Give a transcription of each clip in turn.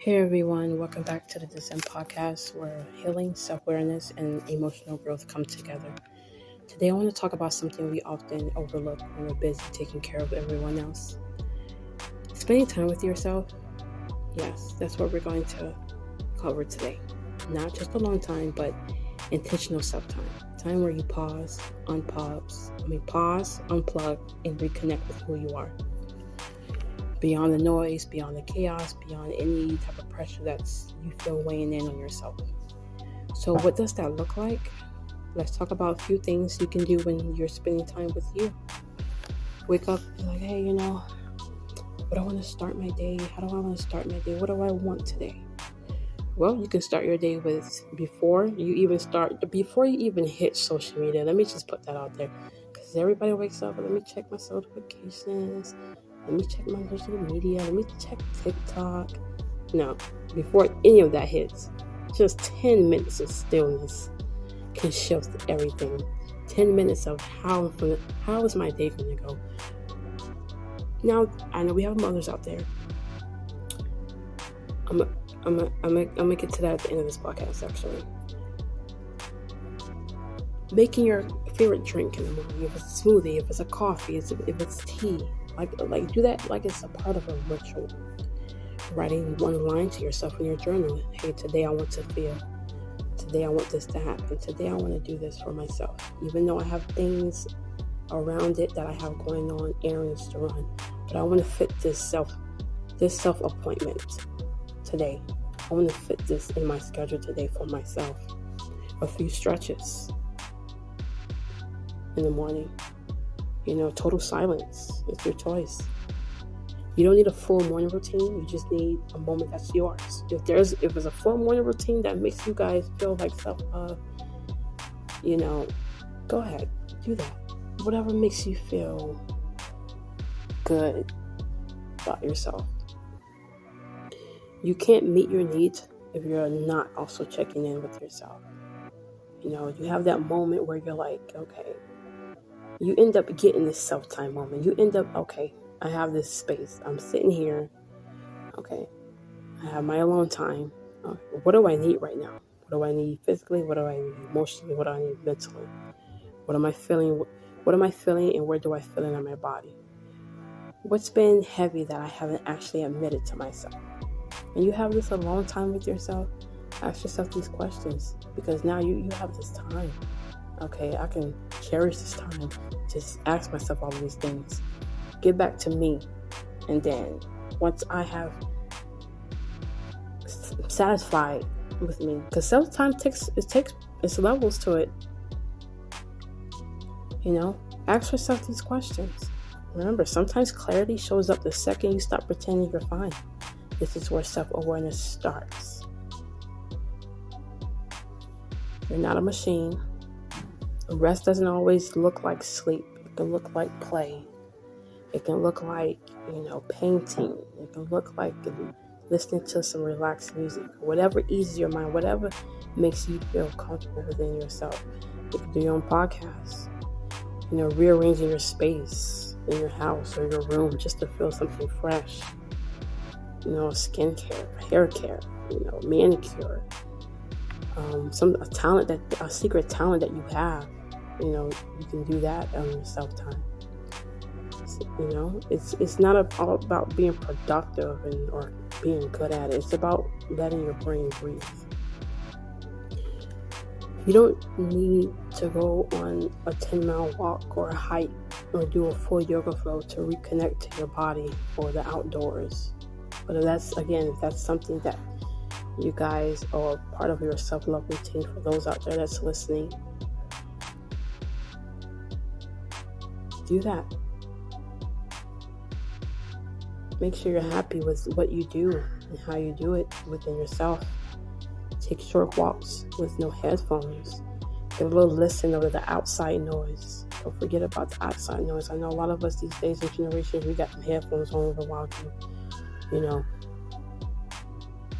Hey everyone, welcome back to the DSM Podcast where healing, self-awareness, and emotional growth come together. Today I want to talk about something we often overlook when we're busy taking care of everyone else. Spending time with yourself, yes, that's what we're going to cover today. Not just alone time, but intentional self-time. Time where you pause, unplug, and reconnect with who you are. Beyond the noise, beyond the chaos, beyond any type of pressure that's you feel weighing in on yourself. So what does that look like? Let's talk about a few things you can do when you're spending time with you. Wake up, be like, hey, what do I want to start my day? How do I want to start my day? What do I want today? Well, you can start your day with before you even hit social media. Let me just put that out there. Because everybody wakes up, let me check my notifications. Let me check my social media. Let me check TikTok. No, before any of that hits, just 10 minutes of stillness can shift everything. 10 minutes of how is my day going to go? Now, I know we have mothers out there. I'm gonna get to that at the end of this podcast, actually. Making your favorite drink in the morning, if it's a smoothie, if it's a coffee, if it's tea, like do that like it's a part of a ritual. Writing one line to yourself in your journal. Hey, today I want to feel. Today I want this to happen. Today I want to do this for myself. Even though I have things around it that I have going on, errands to run, but I want to fit this self appointment today. I want to fit this in my schedule today for myself. A few stretches in the morning. Total silence. It's your choice. You don't need a full morning routine. You just need a moment that's yours. If it's a full morning routine that makes you guys feel like self-love, go ahead, do that. Whatever makes you feel good about yourself. You can't meet your needs if you're not also checking in with yourself. You have that moment where you're like, okay, you end up getting this self-time moment. You end up, okay, I have this space. I'm sitting here. Okay, I have my alone time. What do I need right now? What do I need physically? What do I need emotionally? What do I need mentally? What am I feeling? What am I feeling and where do I feel it in my body? What's been heavy that I haven't actually admitted to myself? And you have this alone time with yourself. Ask yourself these questions because now you have this time. Okay, I can cherish this time. Just ask myself all of these things. Get back to me. And then once I have satisfied with me, because self-time takes its levels to it. Ask yourself these questions. Remember, sometimes clarity shows up the second you stop pretending you're fine. This is where self-awareness starts. You're not a machine. Rest doesn't always look like sleep. It can look like play. It can look like, painting. It can look like listening to some relaxed music. Whatever eases your mind, whatever makes you feel comfortable within yourself. You can do your own podcast. Rearranging your space in your house or your room just to feel something fresh. Skincare, hair care, manicure. A secret talent that you have. You can do that on your self-time. It's not all about being productive or being good at it. It's about letting your brain breathe. You don't need to go on a 10-mile walk or a hike or do a full yoga flow to reconnect to your body or the outdoors. But if that's something that you guys are part of your self-love routine, for those out there that's listening, do that. Make sure you're happy with what you do and how you do it within yourself. Take short walks with no headphones. Get a little listen over the outside noise. Don't forget about the outside noise. I know a lot of us these days in generations, we got headphones on over walking.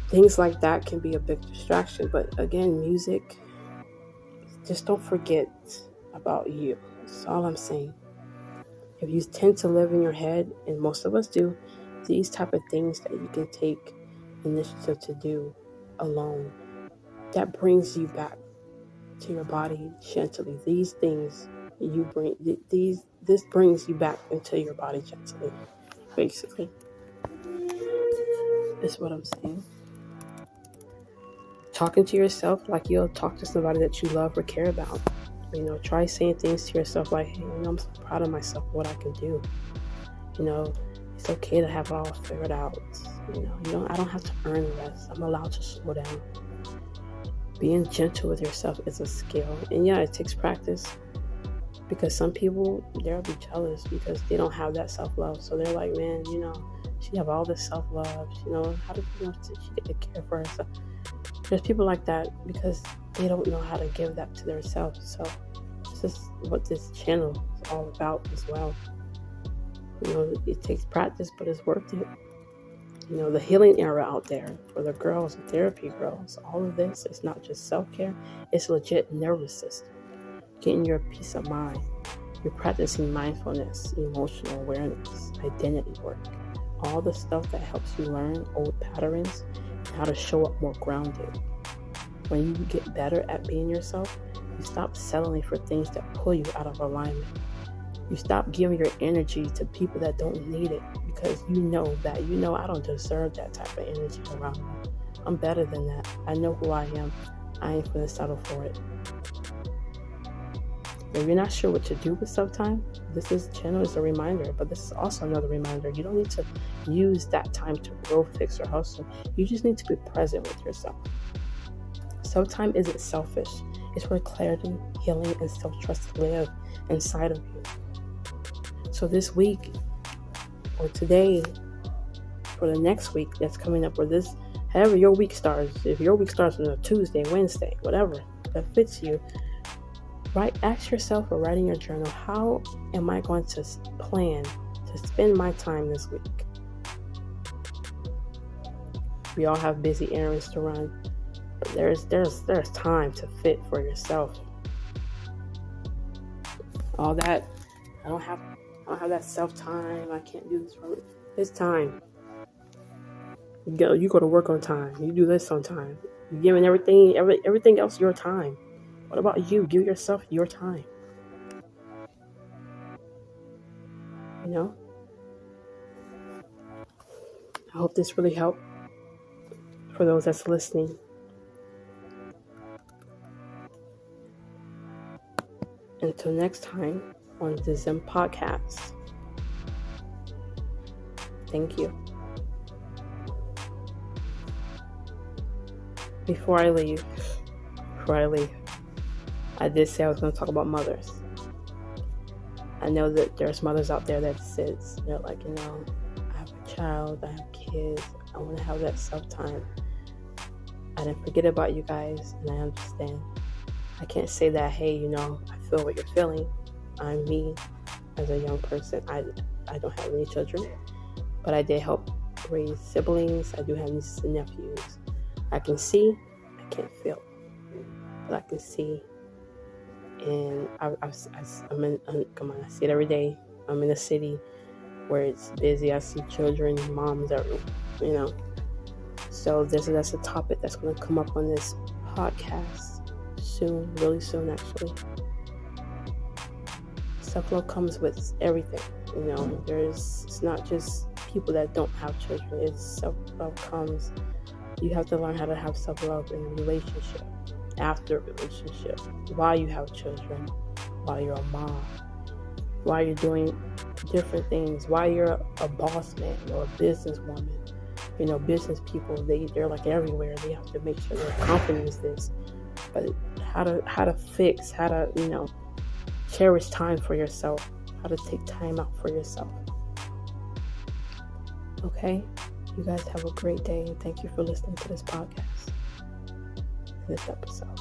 Things like that can be a big distraction. But again, music, just don't forget about you. That's all I'm saying. If you tend to live in your head, and most of us do, these type of things that you can take initiative to do alone. That brings you back to your body gently. These things this brings you back into your body gently, basically. That's what I'm saying. Talking to yourself like you'll talk to somebody that you love or care about. Try saying things to yourself like, hey, I'm so proud of myself, what I can do. It's okay to have it all figured out. I don't have to earn rest. I'm allowed to slow down. Being gentle with yourself is a skill. And yeah, it takes practice. Because some people, they'll be jealous because they don't have that self-love. So they're like, man, she have all this self-love. How does she get to care for herself? There's people like that because they don't know how to give that to themselves. So this is what this channel is all about as well. It takes practice, but it's worth it. The healing era out there for the girls, the therapy girls, all of this, it's not just self-care, it's legit nervous system. Getting your peace of mind. You're practicing mindfulness, emotional awareness, identity work. All the stuff that helps you learn old patterns and how to show up more grounded. When you get better at being yourself, you stop settling for things that pull you out of alignment. You stop giving your energy to people that don't need it because that I don't deserve that type of energy around me. I'm better than that. I know who I am. I ain't going to settle for it. If you're not sure what to do with self-time, this channel is a reminder, but this is also another reminder. You don't need to use that time to grow, fix, or hustle. You just need to be present with yourself. Self-time isn't selfish. It's where clarity, healing, and self-trust live inside of you. So this week, or today, or the next week that's coming up, or however your week starts, if your week starts on a Tuesday, Wednesday, whatever that fits you, ask yourself or write in your journal, how am I going to plan to spend my time this week? We all have busy errands to run, but there's time to fit for yourself. All that, I don't have that self-time, I can't do this for me. It's time. You go to work on time. You do this on time. You're giving everything else your time. What about you? Give yourself your time. I hope this really helped for those that's listening. Until next time on the DSM Podcast. Thank you. Before I leave, I did say I was going to talk about mothers. I know that there's mothers out there that sits, they're like, I have a child, I have kids, I want to have that self-time. I didn't forget about you guys, and I understand. I can't say that, hey, I feel what you're feeling. I'm me as a young person. I don't have any children, but I did help raise siblings. I do have nieces and nephews. I can see, I can't feel, but I can see. And I see it every day. I'm in a city where it's busy. I see children, moms, everyone, So that's a topic that's going to come up on this podcast soon, really soon, actually. Self-love comes with everything, it's not just people that don't have children. It's self-love comes, you have to learn how to have self-love in a relationship, after a relationship, while you have children, while you're a mom, while you're doing different things, while you're a boss man or a businesswoman. Business people, they're like everywhere. They have to make sure their company is this. But how to fix, how to, cherish time for yourself, how to take time out for yourself. Okay? You guys have a great day, and thank you for listening to this podcast, this episode.